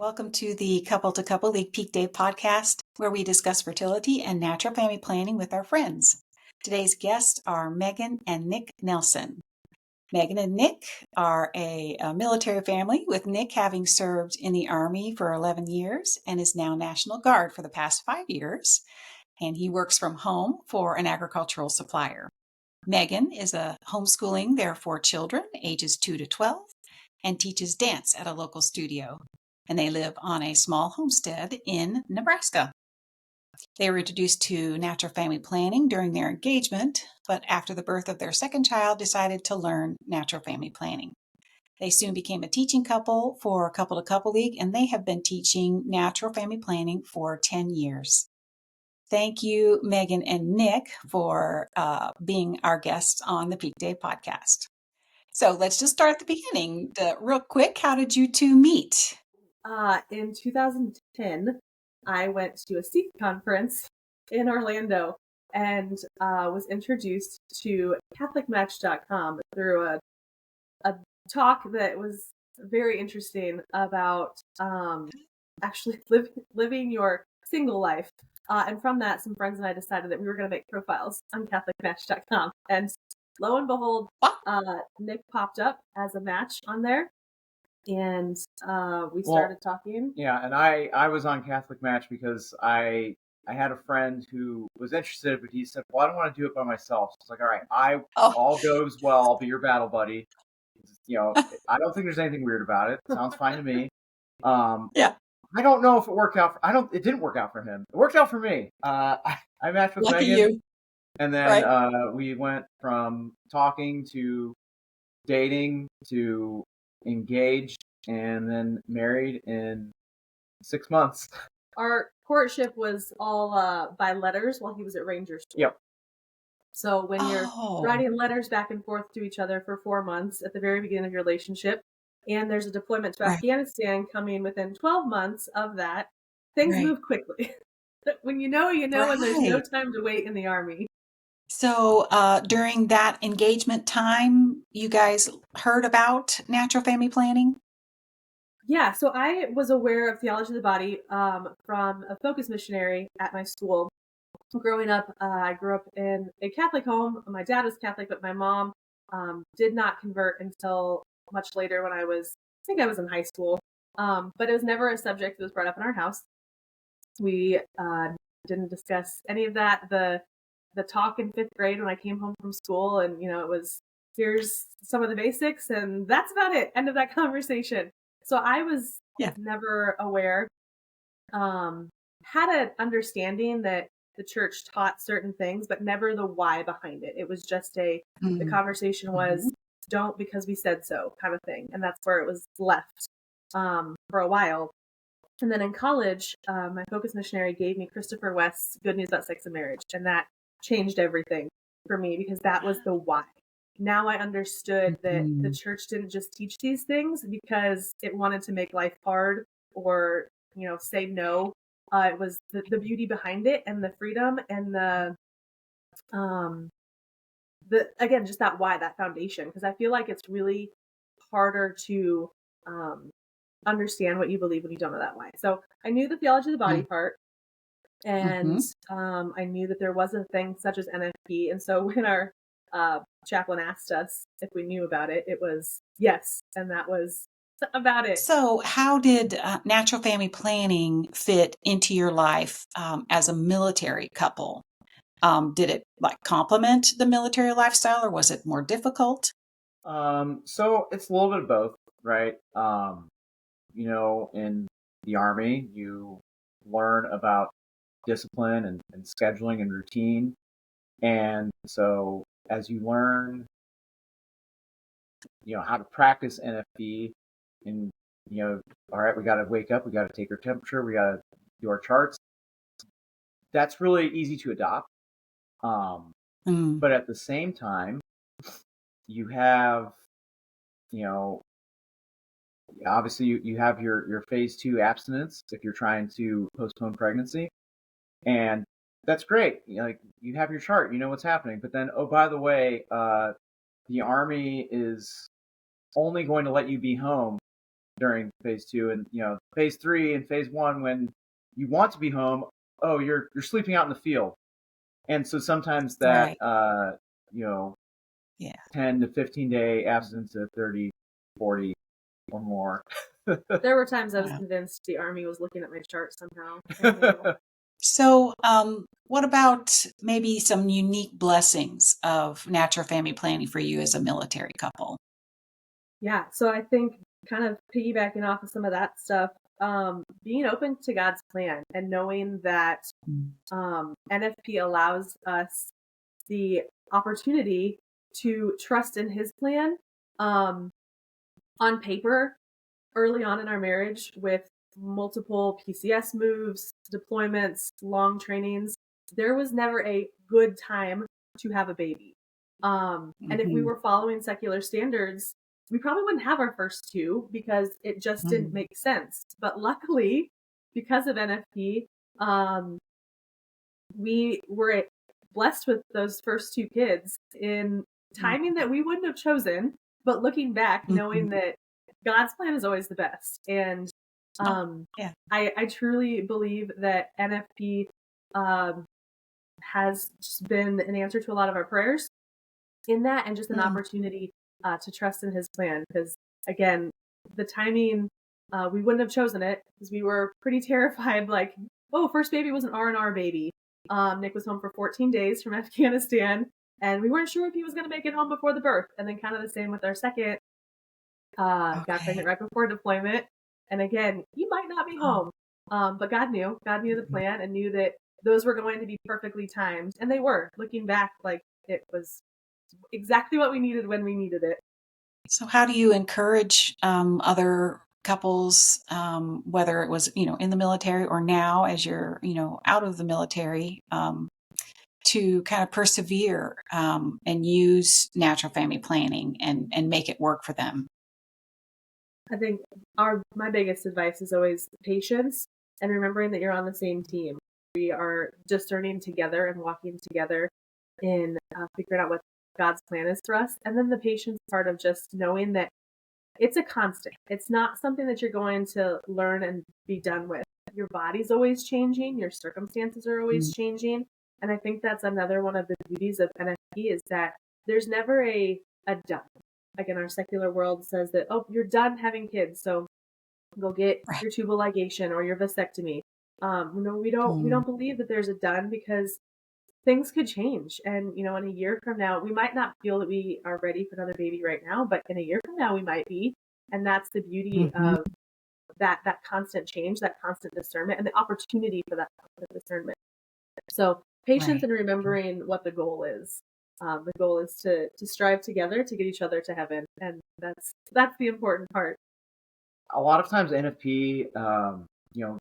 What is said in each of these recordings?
Welcome to the Couple to Couple League PeakDay Podcast, where we discuss fertility and natural family planning with our friends. Today's guests are Megan and Nick Nelson. Megan and Nick are a military family, with Nick having served in the Army for 11 years and is now National Guard for the past 5 years. And he works from home for an agricultural supplier. Megan is homeschooling their 4 children, ages 2 to 12, and teaches dance at a local studio. And they live on a small homestead in Nebraska. They were introduced to natural family planning during their engagement, but after the birth of their second child, decided to learn natural family planning. They soon became a teaching couple for Couple to Couple League, and they have been teaching natural family planning for 10 years. Thank you, Megan and Nick, for being our guests on the PeakDay Podcast. So let's just start at the beginning. Real quick, how did you two meet? In 2010, I went to a SEEK conference in Orlando and was introduced to CatholicMatch.com through a talk that was very interesting about actually living your single life. And from that, some friends and I decided that we were going to make profiles on CatholicMatch.com. And lo and behold, Nick popped up as a match on there. And we started talking. Yeah, and I was on Catholic Match because I had a friend who was interested, but he said, "Well, I don't want to do it by myself." So it's like, all right, all goes well. I'll be your battle buddy. I don't think there's anything weird about it. Sounds fine to me. Yeah. I don't know if it worked out. It didn't work out for him. It worked out for me. I matched with Lucky Megan, you. And then we went from talking to dating to engaged and then married in 6 months. Our courtship was all by letters while he was at Ranger School. Yep. So when you're writing letters back and forth to each other for 4 months at the very beginning of your relationship, and there's a deployment to Afghanistan coming within 12 months of that, things move quickly. When you know, and there's no time to wait in the Army. So during that engagement time, you guys heard about natural family planning? Yeah, so I was aware of theology of the body from a focus missionary at my school. Growing up, I grew up in a Catholic home. My dad was Catholic, but my mom did not convert until much later when I was in high school. But it was never a subject that was brought up in our house. We didn't discuss any of that. The talk in 5th grade when I came home from school, and it was, here's some of the basics, and that's about it. End of that conversation. So I was never aware. Had an understanding that the church taught certain things, but never the why behind it. It was just the conversation was don't because we said so kind of thing. And that's where it was left for a while. And then in college, my focus missionary gave me Christopher West's Good News About Sex and Marriage. And that changed everything for me because that was the why. Now I understood that the church didn't just teach these things because it wanted to make life hard or, say no. It was the beauty behind it and the freedom and the again, just that why, that foundation. Because I feel like it's really harder to understand what you believe when you don't know that why. So I knew the theology of the body part. And I knew that there was a thing such as NFP. And so when our chaplain asked us if we knew about it, it was yes. And that was about it. So how did natural family planning fit into your life as a military couple? Did it complement the military lifestyle, or was it more difficult? So it's a little bit of both, right? In the Army, you learn about discipline and scheduling and routine. And so as you learn, how to practice NFP and, all right, we got to wake up, we got to take our temperature, we got to do our charts. That's really easy to adopt. But at the same time, you have, obviously you have your phase 2 abstinence if you're trying to postpone pregnancy. And that's great. You have your chart, you know what's happening. But then, oh, by the way, the Army is only going to let you be home during phase 2, and phase 3 and phase 1, when you want to be home, oh, you're sleeping out in the field. And so sometimes that Right. Yeah. 10 to 15 day absence to 30, 40 or more. There were times I was Wow. convinced the Army was looking at my chart somehow. So, what about maybe some unique blessings of natural family planning for you as a military couple? Yeah, so I think kind of piggybacking off of some of that stuff, being open to God's plan and knowing that NFP allows us the opportunity to trust in His plan. On paper, early on in our marriage, with multiple PCS moves, deployments, long trainings, there was never a good time to have a baby. And if we Mhm. were following secular standards, we probably wouldn't have our first two because it just didn't Mhm. make sense. But luckily, because of NFP, we were blessed with those first two kids in timing that we wouldn't have chosen. But looking back, knowing Mhm. that God's plan is always the best. And Oh, yeah. I truly believe that NFP has just been an answer to a lot of our prayers in that, and just an Mm. opportunity to trust in His plan. Because again, the timing, we wouldn't have chosen it because we were pretty terrified. Like, oh, first baby was an R&R baby. Nick was home for 14 days from Afghanistan, and we weren't sure if he was going to make it home before the birth. And then kind of the same with our second. Got pregnant Okay. right before deployment, and again, he might not be Oh. home. But God knew. God knew the plan and knew that those were going to be perfectly timed, and they were. Looking back, like, it was exactly what we needed when we needed it. So, how do you encourage other couples, whether it was in the military or now as you're out of the military, to kind of persevere and use natural family planning and make it work for them? I think my biggest advice is always patience and remembering that you're on the same team. We are discerning together and walking together in figuring out what God's plan is for us. And then the patience part of just knowing that it's a constant. It's not something that you're going to learn and be done with. Your body's always changing. Your circumstances are always Mm. changing. And I think that's another one of the beauties of NFP is that there's never a done. Like in our secular world says that, oh, you're done having kids, so go get Right. your tubal ligation or your vasectomy. No, we Mm. don't believe that there's a done, because things could change. And, in a year from now, we might not feel that we are ready for another baby right now, but in a year from now, we might be. And that's the beauty Mhm. of that constant change, that constant discernment, and the opportunity for that constant discernment. So patience Right. and remembering what the goal is. The goal is to strive together to get each other to heaven, and that's the important part. A lot of times NFP,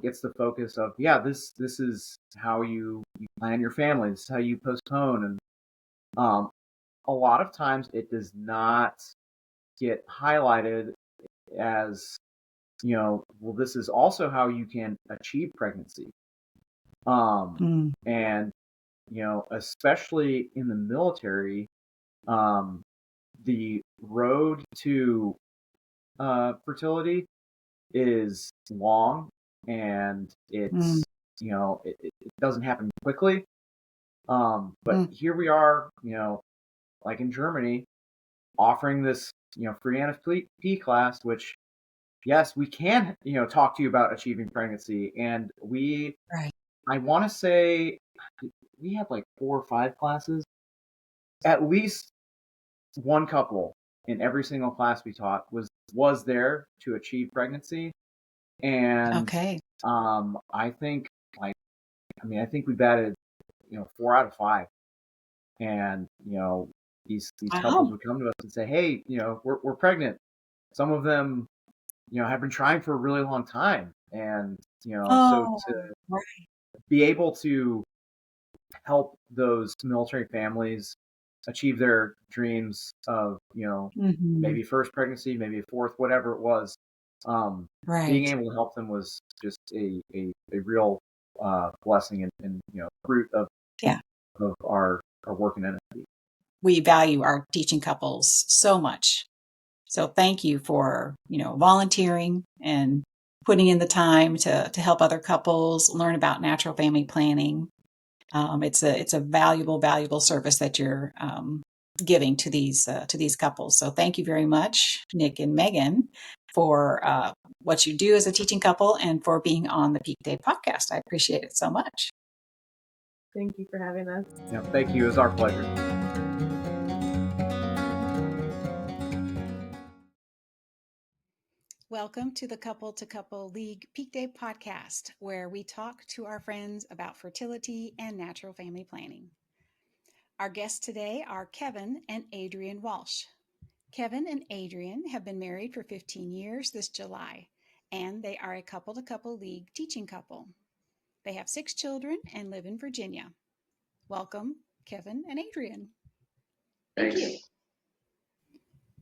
gets the focus of, this is how you plan your family, this is how you postpone, and a lot of times it does not get highlighted as, well, this is also how you can achieve pregnancy. Mm. And especially in the military, the road to fertility is long, and Mm. it doesn't happen quickly. But Mm. here we are, like in Germany, offering this, free NFP class, which, yes, we can, talk to you about achieving pregnancy. And Right. I want to say we had like 4 or 5 classes, at least one couple in every single class we taught was there to achieve pregnancy. And Okay. I think, I think we batted 4 out of 5. And these couples Wow. would come to us and say, hey, we're pregnant. Some of them have been trying for a really long time. And so Oh, to right. be able to help those military families achieve their dreams of Mhm. maybe first pregnancy, maybe a fourth, whatever it was, being Right. able to help them was just a real blessing, and fruit Yeah. of our work in NFB. We value our teaching couples so much. So thank you for, volunteering and putting in the time to help other couples learn about natural family planning. It's a valuable service that you're giving to these couples. So thank you very much, Nick and Megan, for what you do as a teaching couple and for being on the PeakDay podcast. I appreciate it so much. Thank you for having us. Yeah, thank you. It was our pleasure. Welcome to the Couple to Couple League PeakDay Podcast, where we talk to our friends about fertility and natural family planning. Our guests today are Kevin and Adrienne Walsh. Kevin and Adrienne have been married for 15 years this July, and they are a Couple to Couple League teaching couple. They have 6 children and live in Virginia. Welcome, Kevin and Adrienne. Thank you.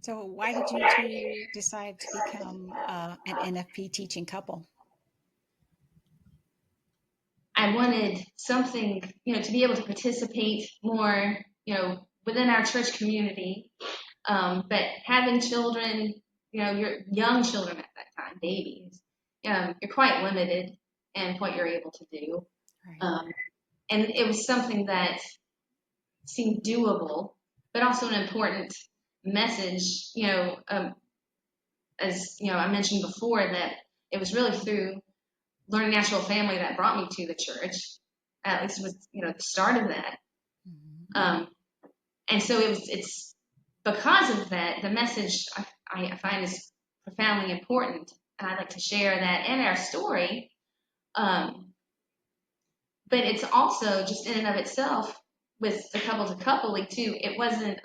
So why did you two decide to become an NFP teaching couple? I wanted something, to be able to participate more, within our church community. But having children, you're young children at that time, babies, you're quite limited in what you're able to do. Right. And it was something that seemed doable, but also an important message, as, I mentioned before, that it was really through learning natural family that brought me to the church. At least was, the start of that. Mm-hmm. And so it's because of that, the message I find is profoundly important. And I'd like to share that in our story. But it's also just in and of itself with the couple to couple league too. It wasn't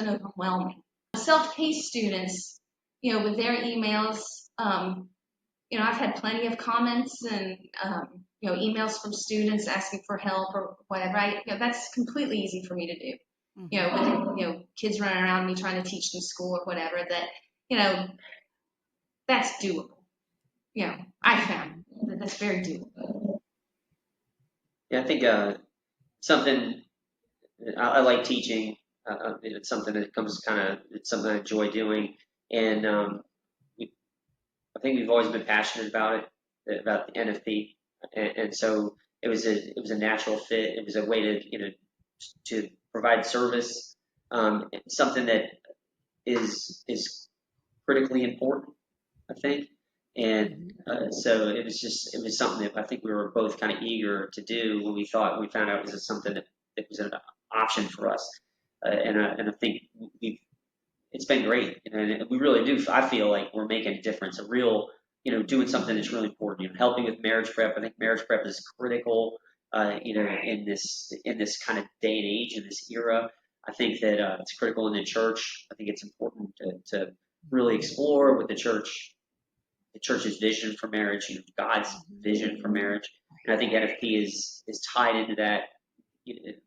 overwhelming. Self-paced students, with their emails, I've had plenty of comments and, emails from students asking for help or whatever. That's completely easy for me to do. Mm-hmm. With, kids running around me trying to teach them school or whatever, that, that's doable. I found that that's very doable. Yeah, I think something I like teaching. It's something that it's something I enjoy doing, and I think we've always been passionate about the NFP, and so it was a natural fit. It was a way to provide service, something that is critically important, I think. And so it was something that I think we were both kind of eager to do when we found out it was something that was an option for us. And I think it's been great. And we really do. I feel like we're making a difference, a real, doing something that's really important. Helping with marriage prep. I think marriage prep is critical, in this kind of day and age, in this era. I think that it's critical in the church. I think it's important to really explore with the church's vision for marriage, God's vision for marriage. And I think NFP is tied into that,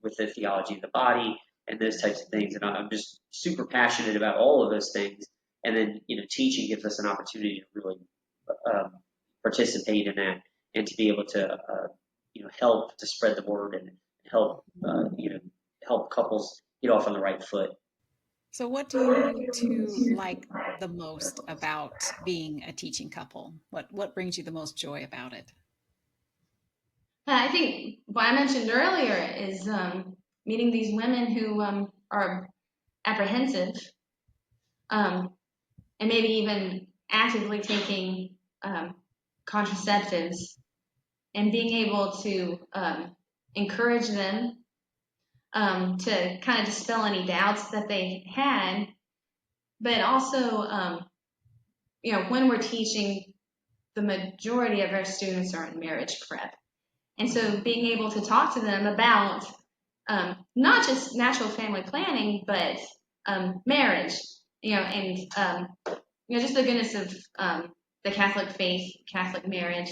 with the theology of the body and those types of things. And I'm just super passionate about all of those things. And then, teaching gives us an opportunity to really participate in that and to be able to, help to spread the word and help, help couples get off on the right foot. So what do you two like the most about being a teaching couple? What brings you the most joy about it? I think what I mentioned earlier is meeting these women who are apprehensive, and maybe even actively taking contraceptives, and being able to encourage them to kind of dispel any doubts that they had, but also, when we're teaching, the majority of our students are in marriage prep. And so being able to talk to them about not just natural family planning, but marriage, and just the goodness of the Catholic faith, Catholic marriage.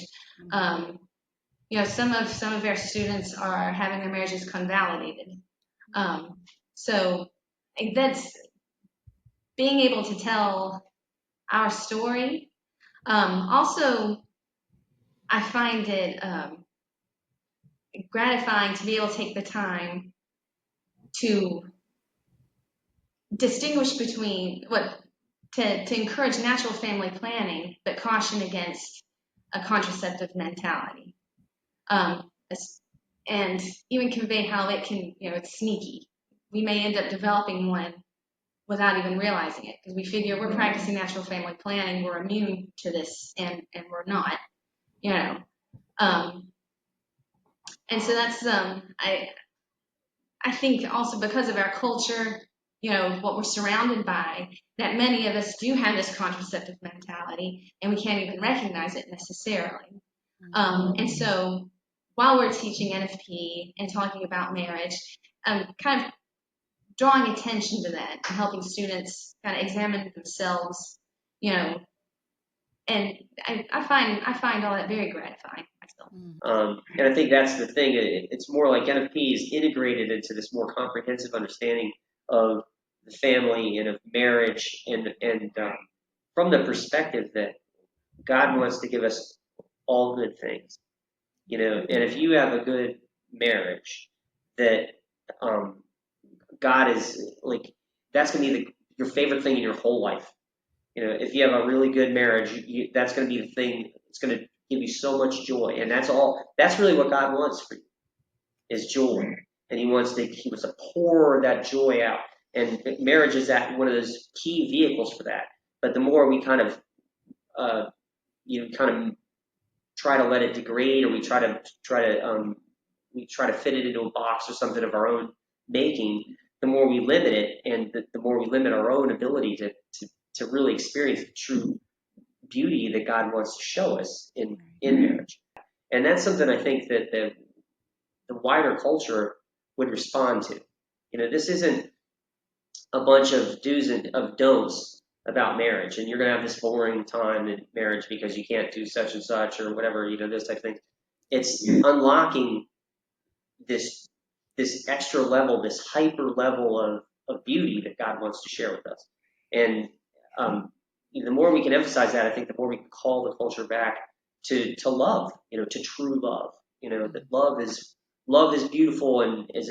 Some of our students are having their marriages convalidated. So that's being able to tell our story. Also, I find it gratifying to be able to take the time to distinguish between what to encourage natural family planning, but caution against a contraceptive mentality. And even convey how it can, it's sneaky. We may end up developing one without even realizing it, because we figure we're practicing natural family planning, we're immune to this, and we're not, you know. And so that's I think also because of our culture, what we're surrounded by, that many of us do have this contraceptive mentality, and we can't even recognize it necessarily. And so while we're teaching NFP and talking about marriage, kind of drawing attention to that and helping students kind of examine themselves, and I find all that very gratifying myself. And I think that's the thing. It's more like NFP is integrated into this more comprehensive understanding of the family and of marriage, and from the perspective that God wants to give us all good things, And if you have a good marriage, that God is like, that's going to be your favorite thing in your whole life. If you have a really good marriage, that's going to be the thing. It's going to give you so much joy, and that's all. That's really what God wants for you, is joy, and He wants to pour that joy out. And marriage is one of those key vehicles for that. But the more we kind of try to let it degrade, or we try to fit it into a box or something of our own making, the more we limit it, and the more we limit our own ability to really experience the true beauty that God wants to show us in marriage. And that's something I think that the wider culture would respond to. This isn't a bunch of do's and of don'ts about marriage, and you're going to have this boring time in marriage because you can't do such and such or whatever, those type of things. It's unlocking this extra level, this hyper level of beauty that God wants to share with us. And the more we can emphasize that, I think the more we can call the culture back to love, to true love. That love is beautiful and is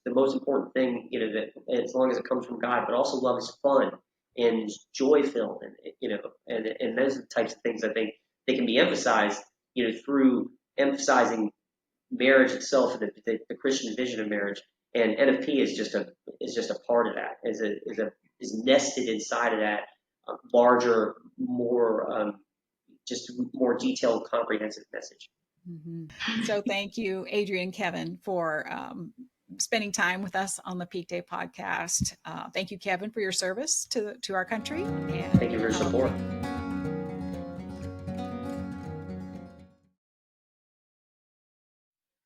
the most important thing, that as long as it comes from God, but also love is fun and joy filled, and those are the types of things I think they can be emphasized, through emphasizing marriage itself and the Christian vision of marriage. And NFP is just a part of that, is nested inside of that larger, more just more detailed, comprehensive message. Mm-hmm. So thank you, Adrian, Kevin, for spending time with us on the PeakDay podcast. Thank you, Kevin, for your service to our country. And thank you for your support.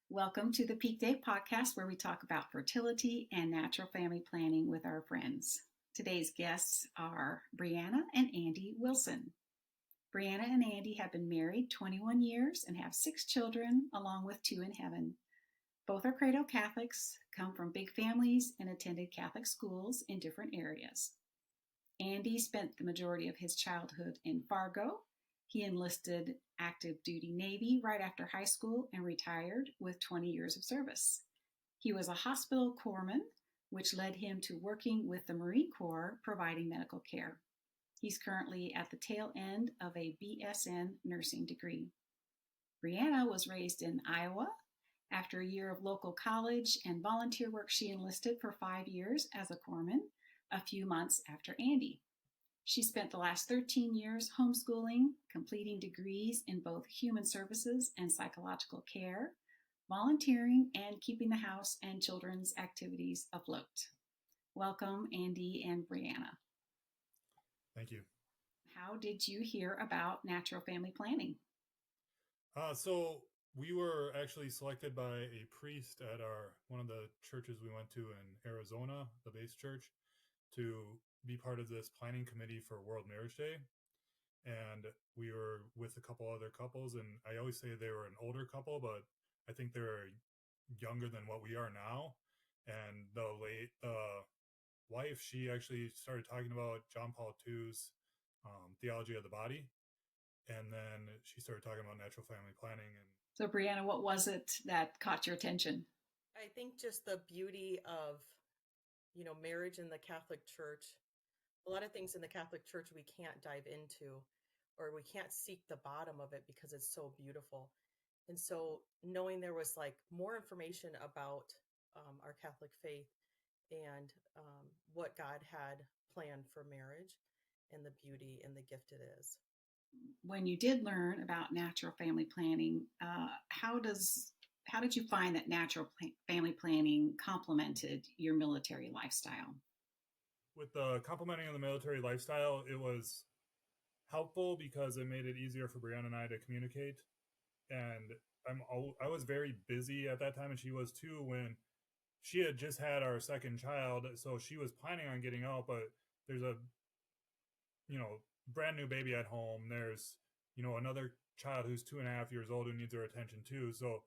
Welcome to the PeakDay Podcast, where we talk about fertility and natural family planning with our friends. Today's guests are Brianna and Andy Wilson. Brianna and Andy have been married 21 years and have 6 children, along with 2 in heaven. Both are cradle Catholics, come from big families, and attended Catholic schools in different areas. Andy spent the majority of his childhood in Fargo. He enlisted active duty Navy right after high school and retired with 20 years of service. He was a hospital corpsman, which led him to working with the Marine Corps providing medical care. He's currently at the tail end of a BSN nursing degree. Brianna was raised in Iowa. After a year of local college and volunteer work, she enlisted for 5 years as a corpsman, a few months after Andy. She spent the last 13 years homeschooling, completing degrees in both human services and psychological care, volunteering, and keeping the house and children's activities afloat. Welcome, Andy and Brianna. Thank you. How did you hear about natural family planning? So we were actually selected by a priest at one of the churches we went to in Arizona, the base church, to be part of this planning committee for World Marriage Day. And we were with a couple other couples, and I always say they were an older couple, but I think they're younger than what we are now. And the wife, she actually started talking about John Paul II's theology of the body. And then she started talking about natural family planning. And so, Brianna, what was it that caught your attention? I think just the beauty of, marriage in the Catholic Church, a lot of things in the Catholic Church we can't dive into, or we can't seek the bottom of it because it's so beautiful. And so knowing there was like more information about our Catholic faith and what God had planned for marriage and the beauty and the gift it is. When you did learn about natural family planning, how did you find that natural family planning complemented your military lifestyle? With the complementing of the military lifestyle, it was helpful because it made it easier for Brianna and I to communicate. And I was very busy at that time, and she was too, when she had just had our second child. So she was planning on getting out, but there's a brand new baby at home. There's another child who's 2.5 years old who needs our attention too. So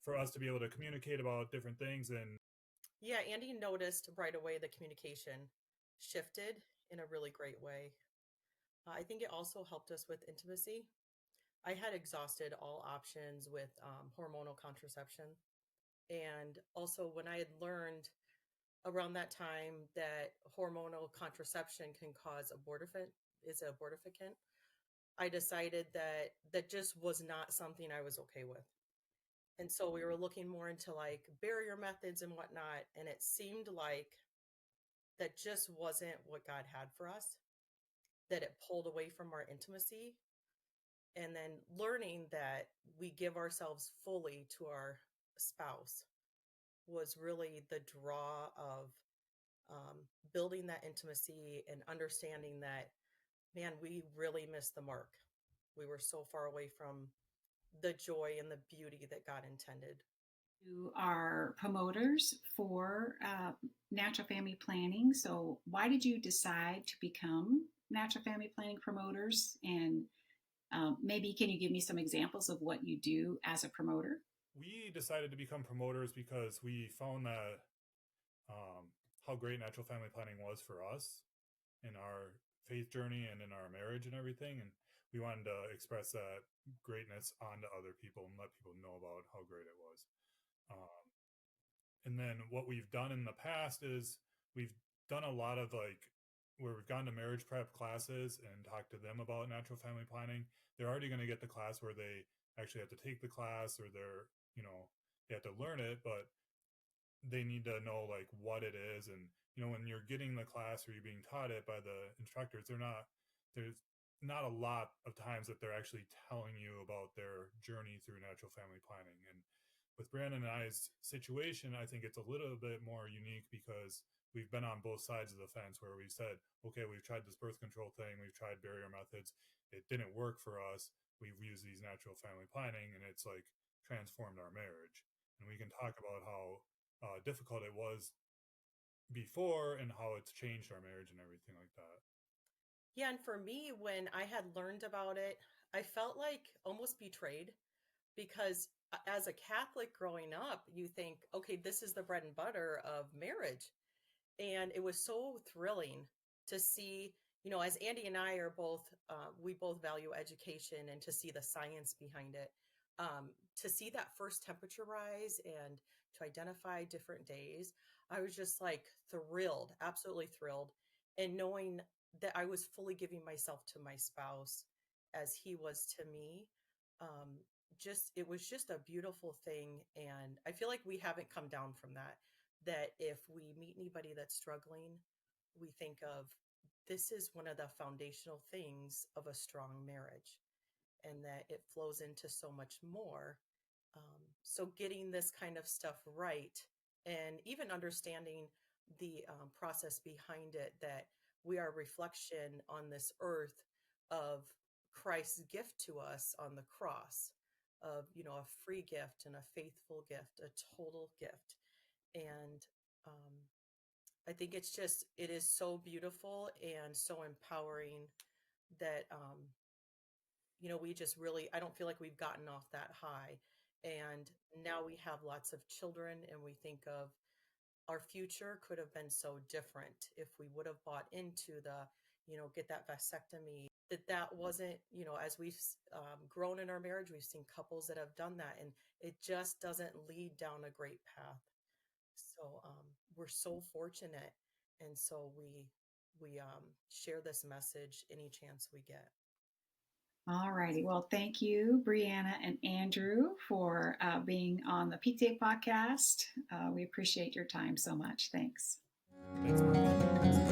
for us to be able to communicate about different things, and yeah, Andy noticed right away the communication shifted in a really great way. I think it also helped us with intimacy. I had exhausted all options with hormonal contraception. And also, when I had learned around that time that hormonal contraception can cause is abortifacient, I decided that that just was not something I was okay with. And so we were looking more into like barrier methods and whatnot. And it seemed like that just wasn't what God had for us, that it pulled away from our intimacy. And then learning that we give ourselves fully to our spouse was really the draw of building that intimacy and understanding that, man, we really missed the mark. We were so far away from the joy and the beauty that God intended. You are promoters for natural family planning. So why did you decide to become natural family planning promoters? And maybe can you give me some examples of what you do as a promoter? we decided to become promoters because we found that how great natural family planning was for us in our faith journey and in our marriage and everything. And we wanted to express that greatness onto other people and let people know about how great it was. And then what we've done in the past is we've done a lot of like where we've gone to marriage prep classes and talked to them about natural family planning. They're already going to get the class where they actually have to take the class, or they have to learn it, but they need to know like what it is. And when you're getting the class or you're being taught it by the instructors, there's not a lot of times that they're actually telling you about their journey through natural family planning. And with Brandon and I's situation, I think it's a little bit more unique because we've been on both sides of the fence where we've said, okay, we've tried this birth control thing, we've tried barrier methods, it didn't work for us, we've used these natural family planning, and it's like transformed our marriage. And we can talk about how difficult it was before and how it's changed our marriage and everything like that. Yeah, and for me, when I had learned about it, I felt like almost betrayed because as a Catholic growing up, you think, okay, this is the bread and butter of marriage. And it was so thrilling to see, as Andy and I are both, we both value education, and to see the science behind it, to see that first temperature rise and to identify different days, I was just like thrilled, absolutely thrilled. And knowing that I was fully giving myself to my spouse as he was to me, um, it was just a beautiful thing. And I feel like we haven't come down from that if we meet anybody that's struggling, we think of this is one of the foundational things of a strong marriage, and that it flows into so much more. So getting this kind of stuff right, and even understanding the process behind it, that we are a reflection on this earth of Christ's gift to us on the cross, of a free gift and a faithful gift, a total gift. And I think it is so beautiful and so empowering that, we just really, I don't feel like we've gotten off that high. And now we have lots of children, and we think of our future could have been so different if we would have bought into get that vasectomy, that wasn't, as we've grown in our marriage, we've seen couples that have done that, and it just doesn't lead down a great path. So we're so fortunate, and so we share this message any chance we get. All righty. Well, thank you, Brianna and Andrew, for being on the PeakDay Podcast. We appreciate your time so much. Thanks. Thanks, Mark.